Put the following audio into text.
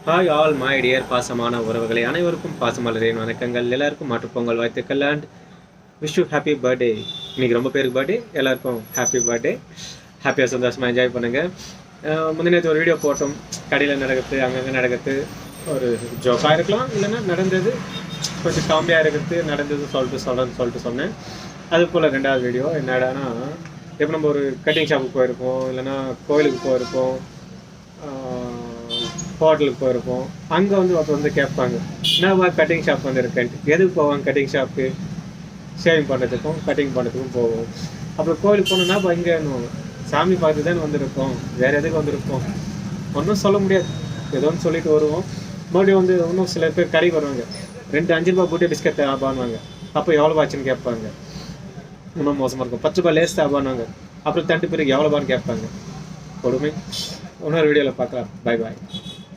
Hi all my dear பாசமான உறவுகளை அனைவருக்கும் பாசமலரின் வணக்கங்கள். எல்லாருக்கும் மாட்டுப்பொங்கல் வாழ்த்துக்கள் and wish you happy birthday. இன்னைக்கு ரொம்ப பேருக்கு பர்த்டே, எல்லாருக்கும் ஹாப்பி பர்த்டே. ஹாப்பியாக சந்தோஷமாக என்ஜாய் பண்ணுங்கள். முந்தினத்து ஒரு வீடியோ போட்டோம், கடையில் நடக்கிறது அங்கங்கே நடக்கிறது, ஒரு ஜோக்காக இருக்கலாம், இல்லைன்னா நடந்தது கொஞ்சம் காம்பியாக இருக்கிறது, நடந்தது சொல்லிட்டு சொன்னேன். அது போல் ரெண்டாவது வீடியோ என்னடானா, எப்போ நம்ம ஒரு கட்டிங் ஷாப்புக்கு போயிருப்போம், இல்லைன்னா கோயிலுக்கு போயிருப்போம், ஹோட்டலுக்கு போயிருப்போம். அங்கே ஒருத்தர் கேட்பாங்க, என்னவா கட்டிங் ஷாப் இருக்கேன்ட்டு. எதுக்கு போவாங்க கட்டிங் ஷாப்புக்கு? ஷேவிங் பண்ணுறதுக்கும் கட்டிங் பண்ணுறதுக்கும் போவோம். அப்புறம் கோயிலுக்கு போனோன்னா இப்போ இங்கே சாமி பார்த்து தான் வந்திருக்கோம், வேறு எதுக்கு வந்திருக்கோம் ஒன்றும் சொல்ல முடியாது. ஏதோ ஒன்று சொல்லிட்டு வருவோம். மறுபடியும் இன்னும் சில பேர் கடைக்கு வருவாங்க, 2 5 ரூபா பூட்டி பிஸ்கட் ஆபானுவாங்க. அப்போ எவ்வளோ ஆச்சுன்னு கேட்பாங்க. இன்னும் மோசமாக இருக்கும், 10 ரூபா லேஸ் ஆபானுவாங்க. அப்புறம் தண்டு பிறகு எவ்வளோபான்னு கேட்பாங்க. கொடுமை. இன்னொரு வீடியோவில் பார்க்கலாம். Bye bye.